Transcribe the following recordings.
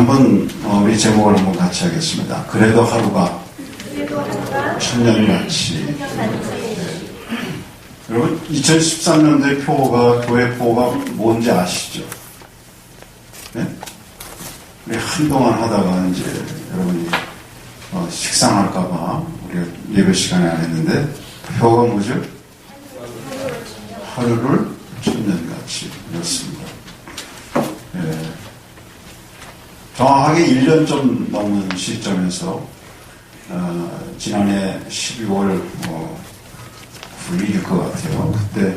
한번 우리 제목을 한번 같이 하겠습니다. 그래도 하루가 천년같이. 여러분 2013년도의 표어가 교회 표어가 뭔지 아시죠? 네? 우리 한동안 하다가 이제 여러분이 식상할까봐 우리가 예배 시간에 안 했는데 표어가 뭐죠? 하루를 천년같이 였습니다. 예. 정확하게 1년 좀 넘은 시점에서 지난해 12월 불일일 것 같아요. 그때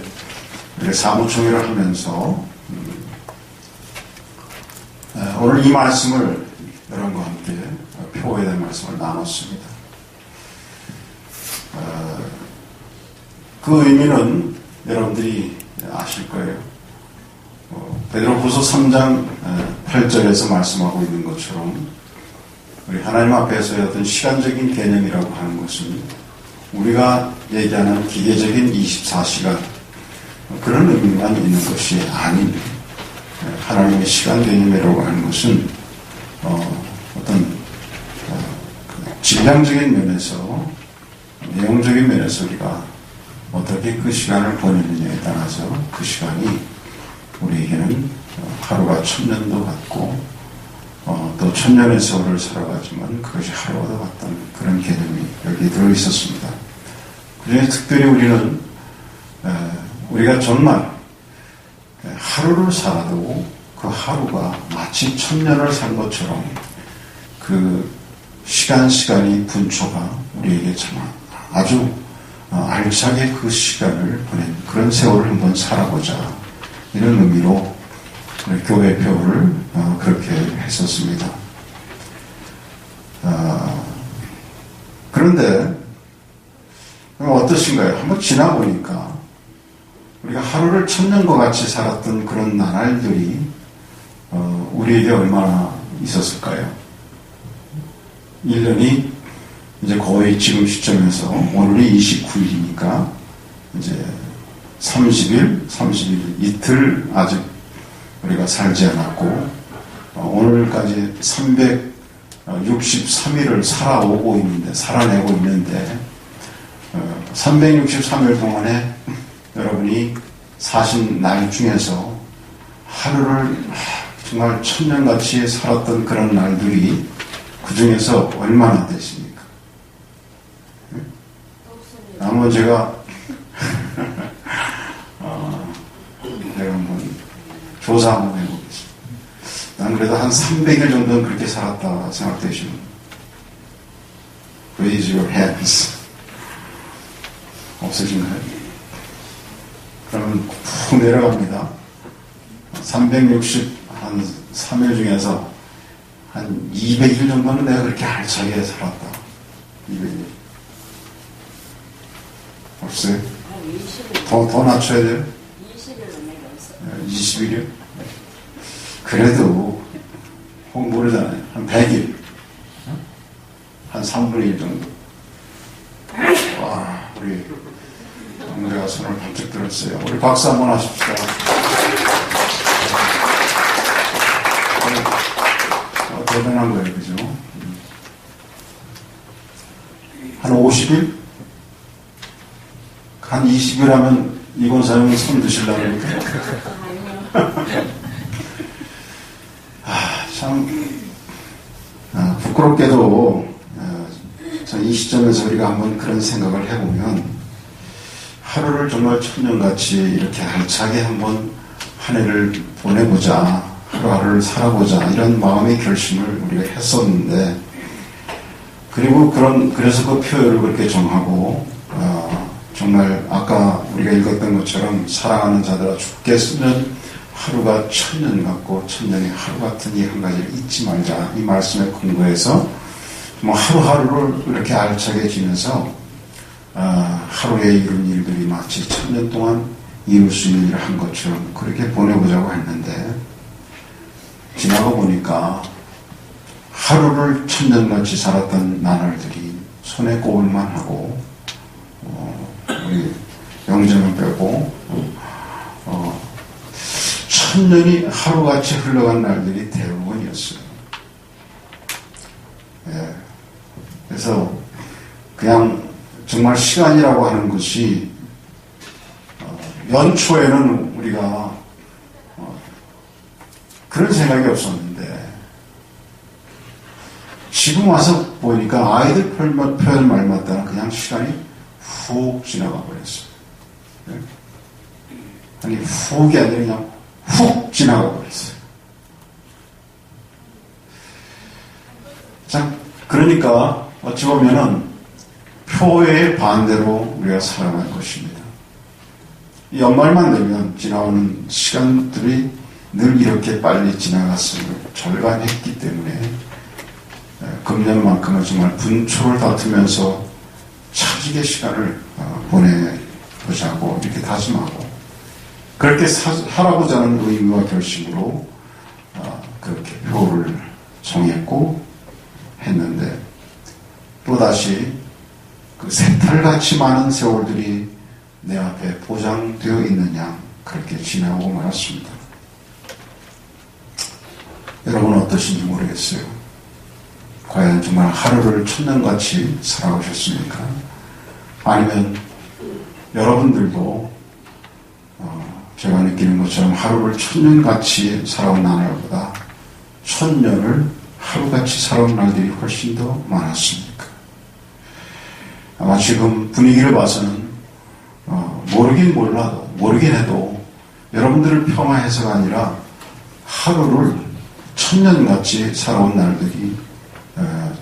우리가 사무총회를 하면서 오늘 이 말씀을 여러분과 함께 표어에 대한 말씀을 나눴습니다. 그 의미는 여러분들이 아실 거예요. 베드로후서 3장 8절에서 말씀하고 있는 것처럼 우리 하나님 앞에서의 어떤 시간적인 개념이라고 하는 것은 우리가 얘기하는 기계적인 24시간 그런 의미만 있는 것이 아닙니다. 하나님의 시간 개념이라고 하는 것은 어떤 질량적인 면에서 내용적인 면에서 우리가 어떻게 그 시간을 보내느냐에 따라서 그 시간이 우리에게는 하루가 천년도 같고 또 천년의 세월을 살아가지만 그것이 하루와도 같다는 그런 개념이 여기 들어있었습니다. 그중에 특별히 우리는 우리가 정말 하루를 살아도 그 하루가 마치 천년을 산 것처럼 그 시간이 분초가 우리에게 참 아주 알차게 그 시간을 보낸 그런 세월을 한번 살아보자 이런 의미로 우리 교회 표를 그렇게 했었습니다. 그런데 어떠신가요? 한번 지나보니까 우리가 하루를 천년과 같이 살았던 그런 나날들이 우리에게 얼마나 있었을까요? 1년이 이제 거의 지금 시점에서 오늘이 29일이니까 이제 30일 이틀 아직 우리가 살지 않았고 오늘까지 363일을 살아내고 있는데 363일 동안에 여러분이 사신 날 중에서 하루를 정말 천년같이 살았던 그런 날들이 그 중에서 얼마나 되십니까? 한번 제가 한번 조사 한번 해보겠습니다. 난 그래도 한 300일 정도는 그렇게 살았다 생각되시면 Raise your hands. 없으신가요? 그러면 푹 내려갑니다. 363일 중에서 한 200일 정도는 내가 그렇게 알차게 살았다. 200일. 없어요? 더 낮춰야 돼요? 20일이요? 그래도 혹 모르잖아요. 한 100일. 한 3분의 1 정도. 와, 우리 우리가 손을 번쩍 들었어요. 우리 박수 한번 하십시다. 대단한 거예요, 그죠? 한 50일? 한 20일 하면 이권 사장님 손 드시려고 그러니까. 참, 부끄럽게도, 전 이 시점에서 우리가 한번 그런 생각을 해보면, 하루를 정말 천년같이 이렇게 알차게 한번 한 해를 보내보자, 하루하루를 살아보자, 이런 마음의 결심을 우리가 했었는데, 그리고 그래서 그 표현을 그렇게 정하고, 정말 아까 우리가 읽었던 것처럼 사랑하는 자들아 죽게 쓰는 하루가 천년 같고 천년이 하루 같은 이 한 가지를 잊지 말자. 이 말씀에 근거해서 하루하루를 이렇게 알차게 지면서 하루에 이룬 일들이 마치 천년 동안 이룰 수 있는 일을 한 것처럼 그렇게 보내보자고 했는데 지나가 보니까 하루를 천년같이 살았던 나날들이 손에 꼽을만 하고 우리 영점을 빼고 천년이 하루같이 흘러간 날들이 대부분이었어요. 그래서 그냥 정말 시간이라고 하는 것이 연초에는 우리가 그런 생각이 없었는데 지금 와서 보니까 아이들 표현 말마다는 그냥 시간이 훅 지나가 버렸어요. 아니 훅이 아니라 그냥 훅 지나가 버렸어요. 참 그러니까 어찌 보면은 표의 반대로 우리가 살아갈 것입니다. 이 연말만 되면 지나오는 시간들이 늘 이렇게 빨리 지나갔음을 절감했기 때문에 금년만큼은 정말 분초를 다투면서 차지게 시간을 보내보자고 이렇게 다짐하고 그렇게 하라고자 하는 의미와 결심으로 그렇게 표를 정했고 했는데 또다시 그 새털같이 많은 세월들이 내 앞에 보장되어 있느냐 그렇게 지나고 말았습니다. 여러분은 어떠신지 모르겠어요. 과연 정말 하루를 천년같이 살아오셨습니까? 아니면 여러분들도 제가 느끼는 것처럼 하루를 천년같이 살아온 날보다 천년을 하루같이 살아온 날들이 훨씬 더 많았습니까? 아마 지금 분위기를 봐서는 모르긴 해도 여러분들을 폄하해서가 아니라 하루를 천년같이 살아온 날들이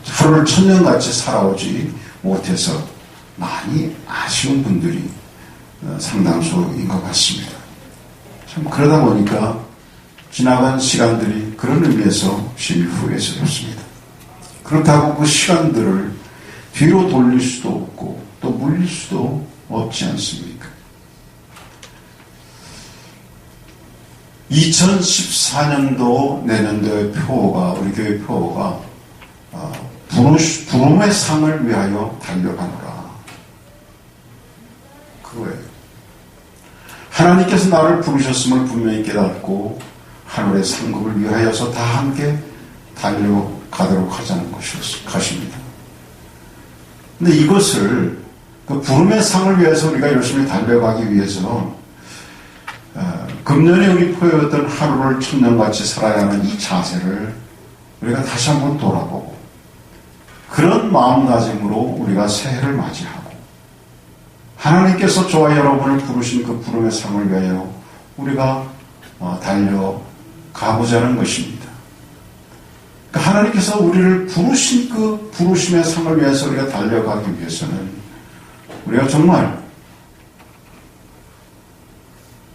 하루를 천년같이 살아오지 못해서 많이 아쉬운 분들이 상당수인 것 같습니다. 참 그러다 보니까 지나간 시간들이 그런 의미에서 심히 후회스럽습니다. 그렇다고 그 시간들을 뒤로 돌릴 수도 없고 또 물릴 수도 없지 않습니까? 2014년도 내년도의 표어가 우리 교회 표어가 부름의 상을 위하여 달려가노라. 그거예요. 하나님께서 나를 부르셨음을 분명히 깨닫고 하늘의 상급을 위하여서 다 함께 달려가도록 하자는 것입니다. 근데 이것을 그 부름의 상을 위해서 우리가 열심히 달려가기 위해서 금년에 우리 포였던 하루를 천년같이 살아야 하는 이 자세를 우리가 다시 한번 돌아보고 그런 마음가짐으로 우리가 새해를 맞이하고 하나님께서 저와 여러분을 부르신 그 부름의 상을 위하여 우리가 달려가고자 하는 것입니다. 그러니까 하나님께서 우리를 부르신 그 부르심의 상을 위해서 우리가 달려가기 위해서는 우리가 정말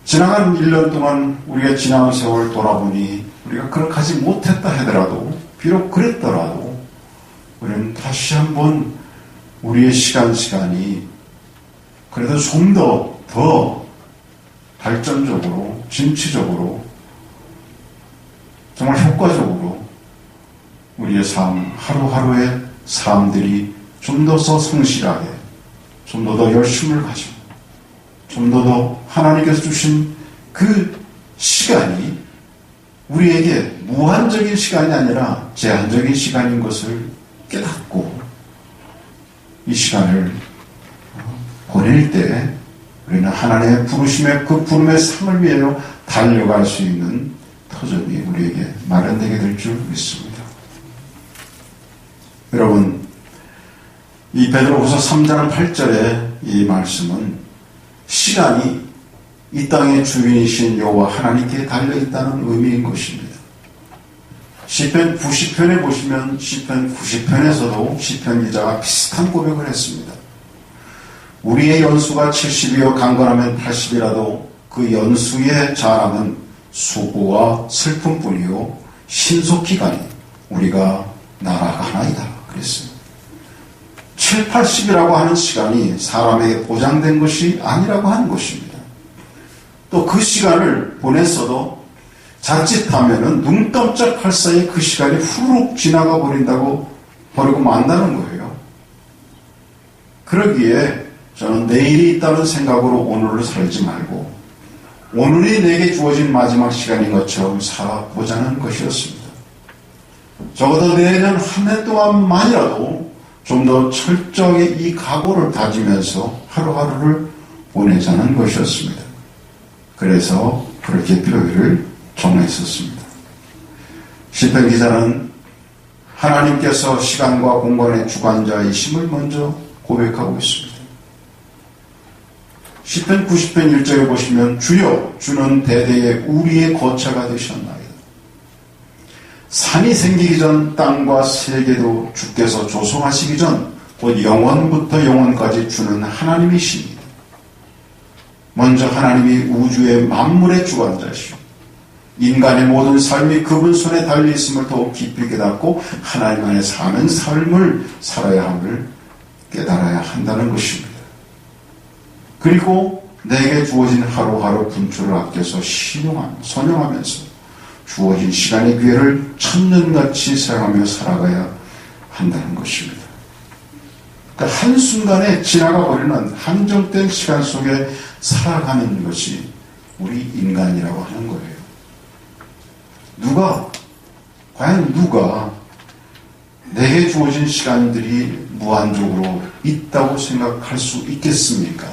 지나간 1년 동안 우리가 지나간 세월을 돌아보니 우리가 그렇게 하지 못했다 하더라도 비록 그랬더라도 우리는 다시 한번 우리의 시간이 그래도 좀 더 발전적으로 진취적으로 정말 효과적으로 우리의 삶 하루하루의 삶들이 좀 더 성실하게 좀 더 열심을 가지고 좀 더 하나님께서 주신 그 시간이 우리에게 무한적인 시간이 아니라 제한적인 시간인 것을 깨닫고 이 시간을 보낼 때 우리는 하나님의 부르심의 그 부름의 상을 위하여 달려갈 수 있는 터전이 우리에게 마련되게 될 줄 믿습니다. 여러분, 이 베드로후서 3장 8절의 이 말씀은 시간이 이 땅의 주인이신 여호와 하나님께 달려있다는 의미인 것입니다. 시편 90편에 보시면 시편 90편에서도 시편 기자가 비슷한 고백을 했습니다. 우리의 연수가 70이요 강건하면 80이라도 그 연수의 자랑은 수고와 슬픔뿐이요 신속히 가니 우리가 날아가나이다 그랬어요. 7, 80이라고 하는 시간이 사람에게 보장된 것이 아니라고 하는 것입니다. 또 그 시간을 보냈어도 자칫하면은 눈 깜짝할 사이에 그 시간이 후룩 지나가 버린다고 버리고 만다는 거예요. 그러기에 저는 내일이 있다는 생각으로 오늘을 살지 말고 오늘이 내게 주어진 마지막 시간인 것처럼 살아보자는 것이었습니다. 적어도 내년 한 해 동안만이라도 좀 더 철저하게 이 각오를 다지면서 하루하루를 보내자는 것이었습니다. 그래서 그렇게 표기를 정했었습니다. 시편 기자는 하나님께서 시간과 공간의 주관자이심을 먼저 고백하고 있습니다. 시편 90편 1절에 보시면 주여 주는 대대에 우리의 거처가 되셨나이다. 산이 생기기 전 땅과 세계도 주께서 조성하시기 전 곧 영원부터 영원까지 주는 하나님이십니다. 먼저 하나님이 우주의 만물의 주관자시오. 인간의 모든 삶이 그분 손에 달려있음을 더욱 깊이 깨닫고 하나님 안에 사는 삶을 살아야 함을 깨달아야 한다는 것입니다. 그리고 내게 주어진 하루하루 분초를 아껴서 선용하면서 주어진 시간의 기회를 천년같이 사용하며 살아가야 한다는 것입니다. 그러니까 한순간에 지나가 버리는 한정된 시간 속에 살아가는 것이 우리 인간이라고 하는 거예요. 과연 누가 내게 주어진 시간들이 무한적으로 있다고 생각할 수 있겠습니까?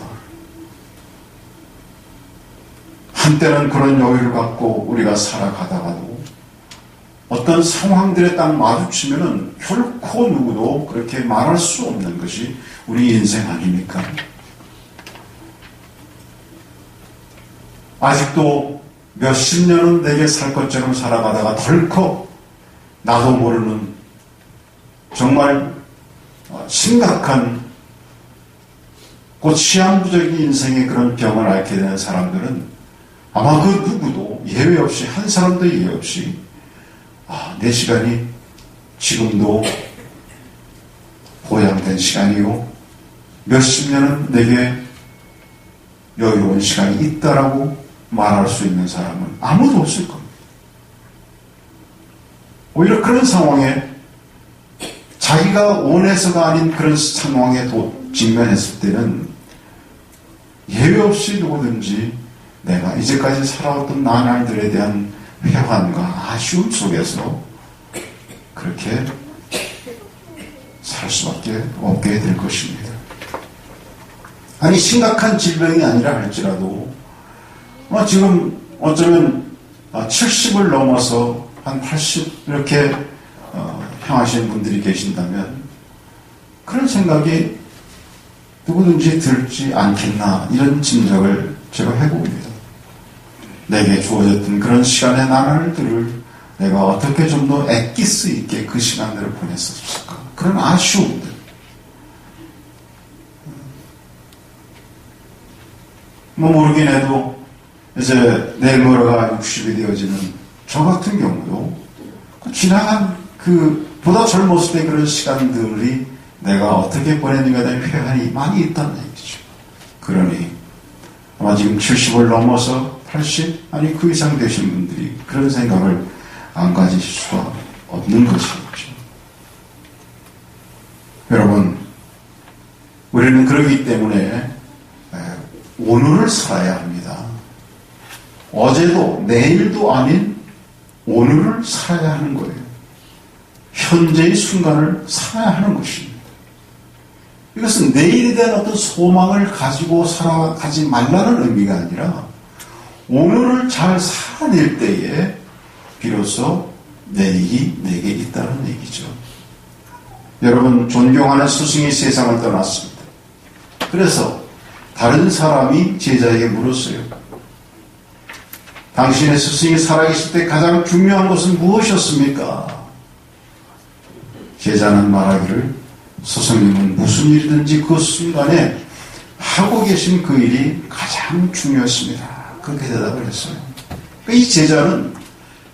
한때는 그런 여유를 갖고 우리가 살아가다가도 어떤 상황들에 딱 마주치면은 결코 누구도 그렇게 말할 수 없는 것이 우리 인생 아닙니까? 아직도 몇십 년은 내게 살 것처럼 살아가다가 덜컥 나도 모르는 정말 심각한 곧 시한부적인 인생의 그런 병을 앓게 되는 사람들은 아마 그 누구도 예외 없이 한 사람도 예외 없이 내 시간이 지금도 보양된 시간이요. 몇십 년은 내게 여유로운 시간이 있다라고 말할 수 있는 사람은 아무도 없을 겁니다. 오히려 그런 상황에 자기가 원해서가 아닌 그런 상황에 직면했을 때는 예외 없이 누구든지 내가 이제까지 살아왔던 나날들에 대한 회환과 아쉬움 속에서 그렇게 살 수밖에 없게 될 것입니다. 아니 심각한 질병이 아니라 할지라도 지금 어쩌면 70을 넘어서 한 80 이렇게 향하시는 분들이 계신다면 그런 생각이 누구든지 들지 않겠나 이런 짐작을 제가 해봅니다. 내게 주어졌던 그런 시간의 나날들을 내가 어떻게 좀 더 애낄 수 있게 그 시간들을 보냈었을까? 그런 아쉬움들. 모르긴 해도 이제 내일 모레가 60이 되어지는 저 같은 경우도 지나간 보다 젊었을 때 그런 시간들이 내가 어떻게 보냈는가에 대한 회한이 많이 있다는 얘기죠. 그러니 아마 지금 70을 넘어서 80 아니 그 이상 되신 분들이 그런 생각을 안 가지실 수가 없는 것이죠. 여러분, 우리는 그러기 때문에 오늘을 살아야 합니다. 어제도 내일도 아닌 오늘을 살아야 하는 거예요. 현재의 순간을 살아야 하는 것입니다. 이것은 내일에 대한 어떤 소망을 가지고 살아가지 말라는 의미가 아니라 오늘을 잘 살아낼 때에 비로소 내일이 내게 있다는 얘기죠. 여러분, 존경하는 스승이 세상을 떠났습니다. 그래서 다른 사람이 제자에게 물었어요. 당신의 스승이 살아계실 때 가장 중요한 것은 무엇이었습니까? 제자는 말하기를 스승님은 무슨 일이든지 그 순간에 하고 계신 그 일이 가장 중요했습니다. 그렇게 대답을 했어요. 이 제자는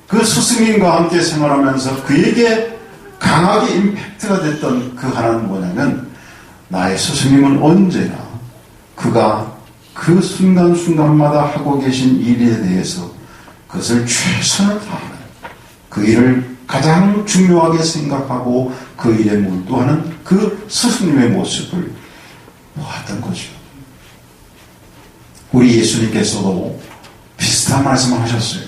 그 스승님과 함께 생활하면서 그에게 강하게 임팩트가 됐던 그 하나는 뭐냐면 나의 스승님은 언제나 그가 그 순간순간마다 하고 계신 일에 대해서 그것을 최선을 다하는 그 일을 가장 중요하게 생각하고 그 일에 몰두하는 그 스승님의 모습을 보았던 거죠. 우리 예수님께서도 비슷한 말씀을 하셨어요.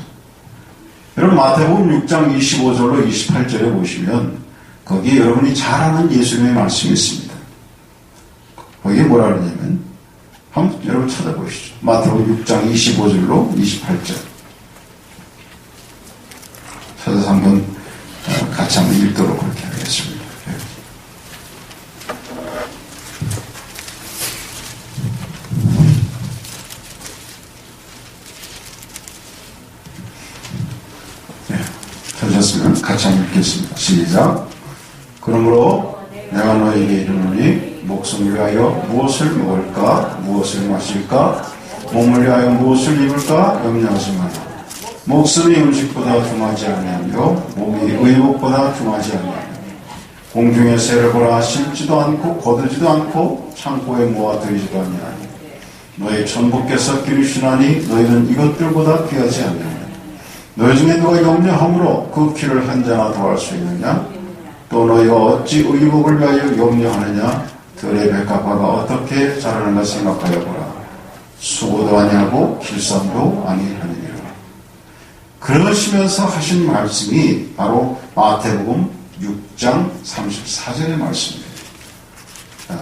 여러분, 마태복음 6장 25절로 28절에 보시면 거기에 여러분이 잘 아는 예수님의 말씀이 있습니다. 거기에 뭐라 그러냐면 한번 여러분 찾아보시죠. 마태복음 6장 25절로 28절 찾아서 한번 같이 한번 읽도록 그렇게 하겠습니다. 찾으셨으면 같이 한번 읽겠습니다. 시작. 그러므로 내가 너에게 이르노니 목숨을 위하여 무엇을 먹을까 무엇을 마실까 몸을 위하여 무엇을 입을까 염려하지 마라. 목숨이 음식보다 중하지 아니하며 몸이 의복보다 중하지 아니하며 공중의 새를 보라 심지도 않고 거두지도 않고 창고에 모아들이지도 아니하니 너희 천부께서 기르시나니 너희는 이것들보다 귀하지 아니하냐. 너희 중에 누가 염려함으로 그 키를 한 자나 더할 수 있느냐. 또 너희가 어찌 의복을 위하여 염려하느냐. 들의 백합화가 어떻게 자라는가 생각하여 보라. 수고도 아니하고 길쌈도 아니하느니라. 그러시면서 하신 말씀이 바로 마태복음 6장 34절의 말씀입니다.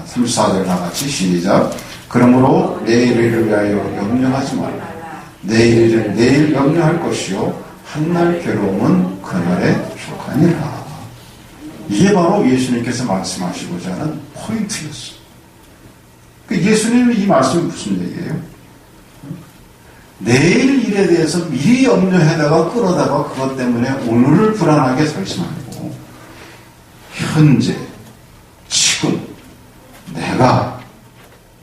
34절 다 같이 시작. 그러므로 내일을 위하여 염려하지 말라. 내일을 내일 염려할 것이요 한날 괴로움은 그날에 족하니라. 이게 바로 예수님께서 말씀하시고자 하는 포인트였어요. 예수님은 이 말씀이 무슨 얘기예요? 내일 일에 대해서 미리 염려하다가 끌어다가 그것 때문에 오늘을 불안하게 살지 말고 현재 지금 내가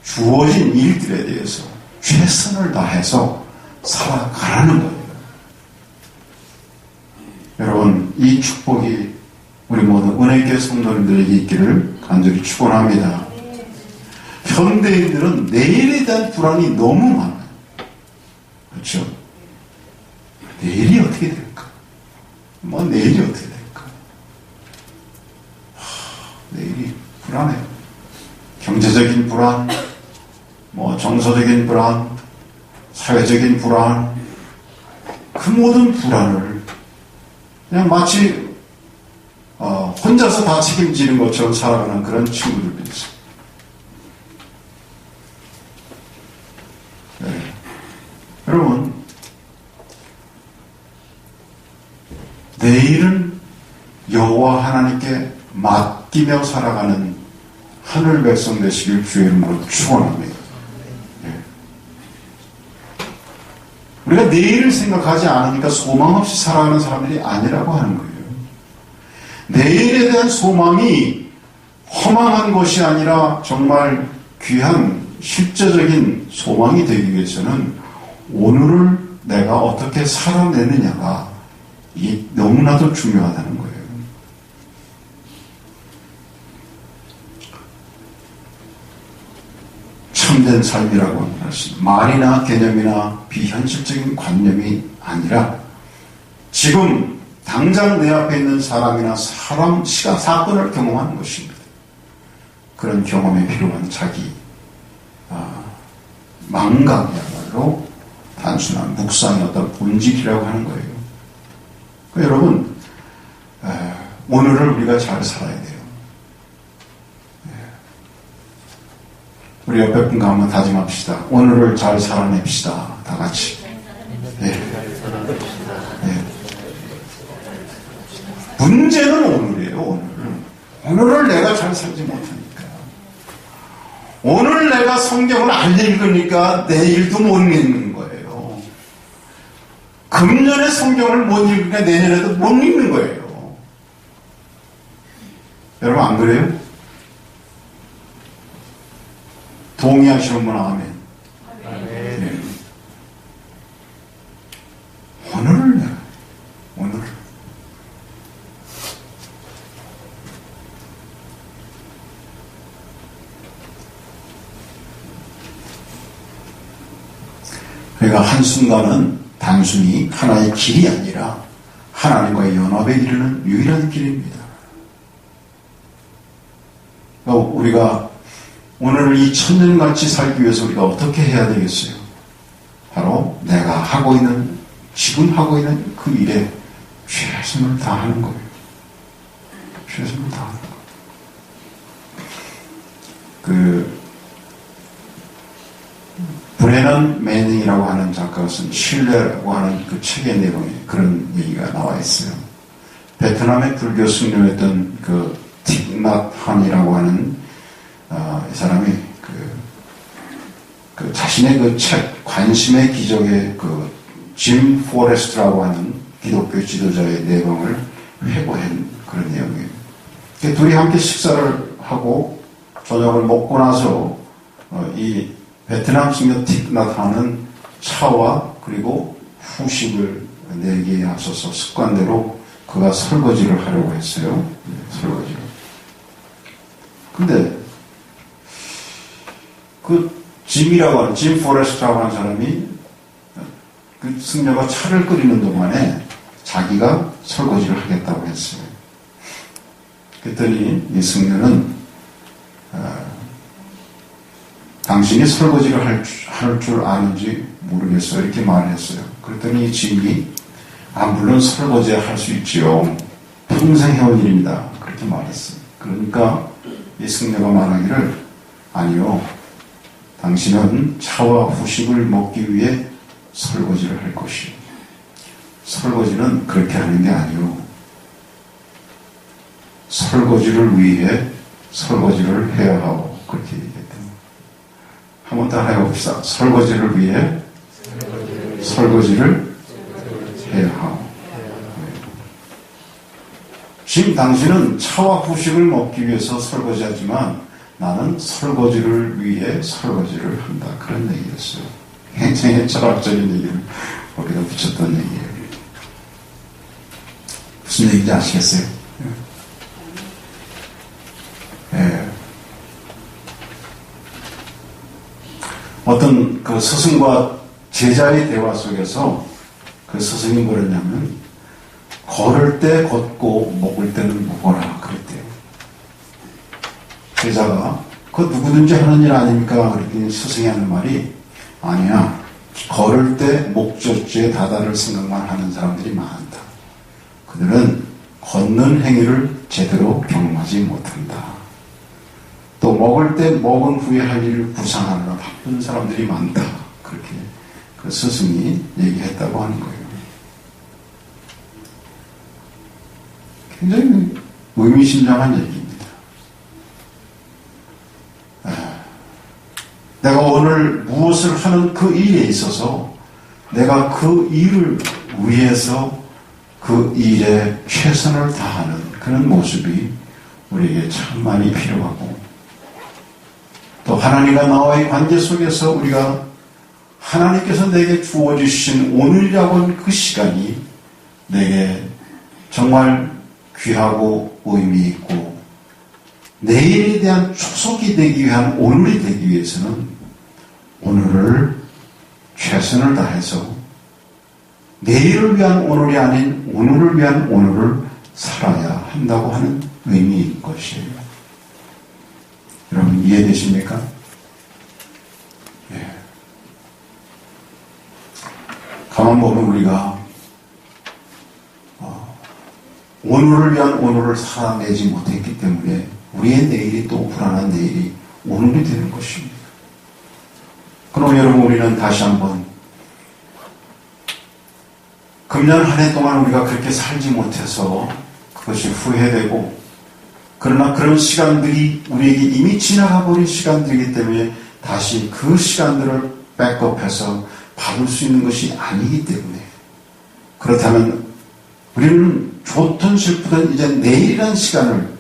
주어진 일들에 대해서 최선을 다해서 살아가라는 거예요. 여러분, 이 축복이 우리 모든 은혜교회 성도님들에게 있기를 간절히 축원합니다. 현대인들은 내일에 대한 불안이 너무 많아요. 그렇죠? 내일이 어떻게 될까? 내일이 어떻게 될까? 내일이 불안해요. 경제적인 불안, 정서적인 불안, 사회적인 불안, 그 모든 불안을 그냥 마치 혼자서 다 책임지는 것처럼 살아가는 그런 친구들도 있어요. 네. 여러분, 내일은 여호와 하나님께 맡기며 살아가는 하늘 백성 되시길 주의 이름으로 축원합니다. 우리가 내일을 생각하지 않으니까 소망 없이 살아가는 사람들이 아니라고 하는 거예요. 내일에 대한 소망이 허망한 것이 아니라 정말 귀한 실제적인 소망이 되기 위해서는 오늘을 내가 어떻게 살아내느냐가 이게 너무나도 중요하다는 거예요. 참된 삶이라고 하는 것은 말이나 개념이나 비현실적인 관념이 아니라 지금 당장 내 앞에 있는 사람이나 사건을 경험하는 것입니다. 그런 경험에 필요한 자기 망각이야말로 단순한 묵상의 어떤 본질이라고 하는 거예요. 그러니까 여러분, 오늘을 우리가 잘 살아야 돼요. 우리 옆에 분과 한번 다짐합시다. 오늘을 잘 살아냅시다. 다 같이. 문제는 오늘이에요. 오늘을 내가 잘 살지 못하니까. 오늘 내가 성경을 안 읽으니까 내일도 못 읽는 거예요. 금년에 성경을 못 읽으니까 내년에도 못 읽는 거예요. 여러분 안 그래요? 동의하시는 분 아멘. 네. 오늘을 내가 오늘을 그러니까 한순간은 단순히 하나의 길이 아니라 하나님과의 연합에 이르는 유일한 길입니다. 그러니까 우리가 오늘을 이 천년같이 살기 위해서 우리가 어떻게 해야 되겠어요? 바로 내가 하고 있는, 지금 하고 있는 그 일에 최선을 다하는 거예요. 최선을 다하는 것. 그 브레넌 매닝이라고 하는 작가가 쓴 신뢰라고 하는 그 책의 내용에 그런 얘기가 나와 있어요. 베트남의 불교 승려였던 그 틱낫 한이라고 하는 이 사람이 그 자신의 그 책 관심의 기적의 그 짐 포레스트라고 하는 기독교 지도자의 내용을 회고한 그런 내용이에요. 둘이 함께 식사를 하고 저녁을 먹고 나서 이 베트남 승려 틱낫 한은 차와 그리고 후식을 내기에 앞서서 습관대로 그가 설거지를 하려고 했어요. 설거지를. 근데 그 짐이라고 하는 짐 포레스트라고 하는 사람이 그 승려가 차를 끓이는 동안에 자기가 설거지를 하겠다고 했어요. 그랬더니 이 승려는 당신이 설거지를 할 줄 아는지 모르겠어요. 이렇게 말을 했어요. 그랬더니 이 짐이 물론 설거지 할 수 있지요. 평생 해온 일입니다. 그렇게 말했어요. 그러니까 이 승려가 말하기를 아니요. 당신은 차와 후식을 먹기 위해 설거지를 할 것이요. 설거지는 그렇게 하는 게 아니요. 설거지를 위해 설거지를 해야 하고 그렇게 얘기했다. 한번 더 해봅시다. 설거지를 위해 설거지를 해야 하고. 지금 당신은 차와 후식을 먹기 위해서 설거지하지만 나는 설거지를 위해 설거지를 한다. 그런 얘기였어요. 굉장히 철학적인 얘기를 거기다 붙였던 얘기예요. 무슨 얘기인지 아시겠어요? 예. 어떤 그 스승과 제자의 대화 속에서 그 스승이 뭐랬냐면 걸을 때 걷고 먹을 때는 먹어라 그랬대요. 제자가 그 누구든지 하는 일 아닙니까? 그랬더니 스승이 하는 말이 아니야. 걸을 때 목적지에 다다를 생각만 하는 사람들이 많다. 그들은 걷는 행위를 제대로 경험하지 못한다. 또 먹을 때 먹은 후에 할 일을 구상하느라 바쁜 사람들이 많다. 그렇게 그 스승이 얘기했다고 하는 거예요. 굉장히 의미심장한 얘기입니다. 내가 오늘 무엇을 하는 그 일에 있어서 내가 그 일을 위해서 그 일에 최선을 다하는 그런 모습이 우리에게 참 많이 필요하고 또 하나님과 나와의 관계 속에서 우리가 하나님께서 내게 주어주신 오늘이라고 하는 그 시간이 내게 정말 귀하고 의미 있고 내일에 대한 축복이 되기 위한 오늘이 되기 위해서는 오늘을 최선을 다해서 내일을 위한 오늘이 아닌 오늘을 위한 오늘을 살아야 한다고 하는 의미인 것이에요. 여러분 이해되십니까? 예. 가만 보면 우리가 오늘을 위한 오늘을 살아내지 못했기 때문에 우리의 내일이 또 불안한 내일이 오늘이 되는 것입니다. 그럼 여러분 우리는 다시 한번 금년 한 해 동안 우리가 그렇게 살지 못해서 그것이 후회되고 그러나 그런 시간들이 우리에게 이미 지나가 버린 시간들이기 때문에 다시 그 시간들을 백업해서 받을 수 있는 것이 아니기 때문에 그렇다면 우리는 좋든 슬프든 이제 내일이라는 시간을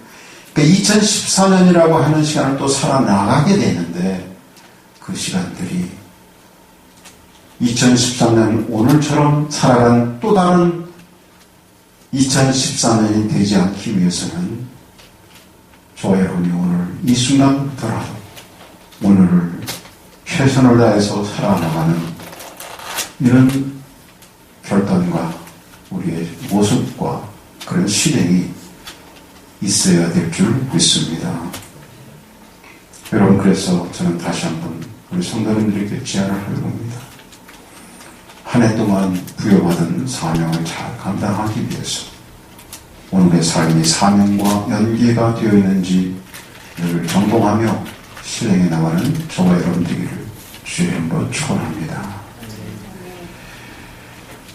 그러니까 2014년이라고 하는 시간을 또 살아나가게 되는데 그 시간들이 2013년 오늘처럼 살아간 또 다른 2014년이 되지 않기 위해서는 저와 여러분이 오늘 이 순간부터라도 오늘을 최선을 다해서 살아나가는 이런 결단과 우리의 모습과 그런 실행이 있어야 될 줄 믿습니다. 여러분 그래서 저는 다시 한번 우리 성도님들에게 제안을 하려고 합니다. 한 해 동안 부여받은 사명을 잘 감당하기 위해서 오늘의 삶이 사명과 연계가 되어 있는지 늘 점검하며 실행해 나가는 저와 여러분 되기를 주의 이름으로 축원합니다.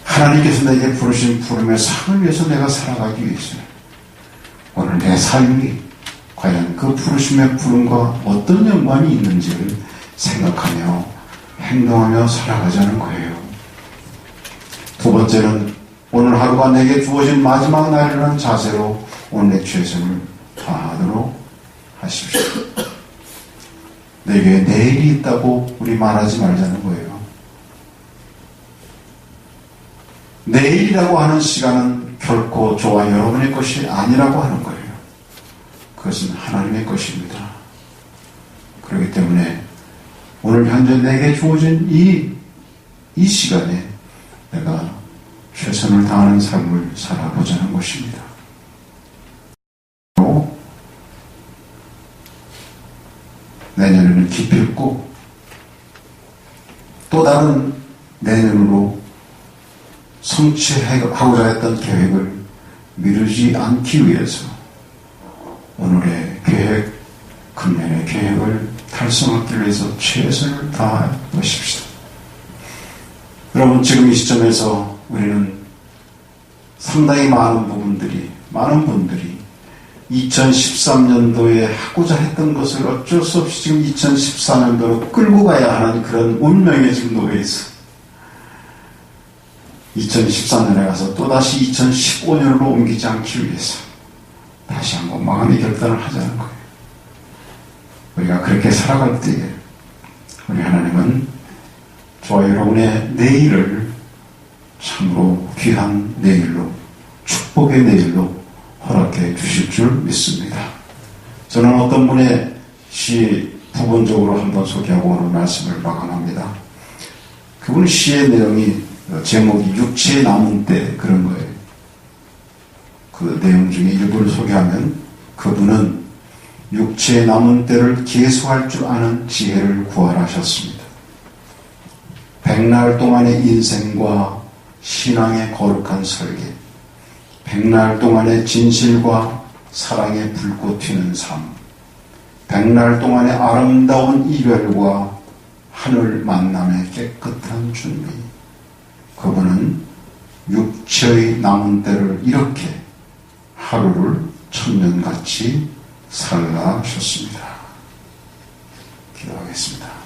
하나님께서 내게 부르신 부름의 상을 위해서 내가 살아가기 위해서 오늘 내 삶이 과연 그 부르심의 부름과 어떤 연관이 있는지를 생각하며 행동하며 살아가자는 거예요. 두 번째는 오늘 하루가 내게 주어진 마지막 날이라는 자세로 오늘의 최선을 다하도록 하십시오. 내게 내일이 있다고 우리 말하지 말자는 거예요. 내일이라고 하는 시간은 결코 저와 여러분의 것이 아니라고 하는 거예요. 그것은 하나님의 것입니다. 그렇기 때문에 오늘 현재 내게 주어진 이 시간에 내가 최선을 다하는 삶을 살아보자는 것입니다. 내년에는 기필코 또 다른 내년으로 성취하고자 했던 계획을 미루지 않기 위해서 오늘의 계획, 금년의 계획을 달성하기 위해서 최선을 다해 보십시오. 여러분, 지금 이 시점에서 우리는 상당히 많은 분들이 2013년도에 하고자 했던 것을 어쩔 수 없이 지금 2014년도로 끌고 가야 하는 그런 운명에 지금 놓여 있어. 2014년에 가서 또다시 2015년으로 옮기지 않기 위해서 다시 한번 마음의 결단을 하자는 거예요. 우리가 그렇게 살아갈 때에 우리 하나님은 저와 여러분의 내일을 참으로 귀한 내일로, 축복의 내일로 허락해 주실 줄 믿습니다. 저는 어떤 분의 시 부분적으로 한번 소개하고 오늘 말씀을 마감합니다. 그분 시의 내용이 제목이 육체에 남은 때 그런 거예요. 그 내용 중에 일부를 소개하면 그분은 육체에 남은 때를 계수할 줄 아는 지혜를 구하셨습니다. 백날 동안의 인생과 신앙의 거룩한 설계, 백날 동안의 진실과 사랑의 불꽃 튀는 삶, 백날 동안의 아름다운 이별과 하늘 만남의 깨끗한 준비. 그분은 육체의 남은 때를 이렇게 하루를 천년같이 살라셨습니다. 기도하겠습니다.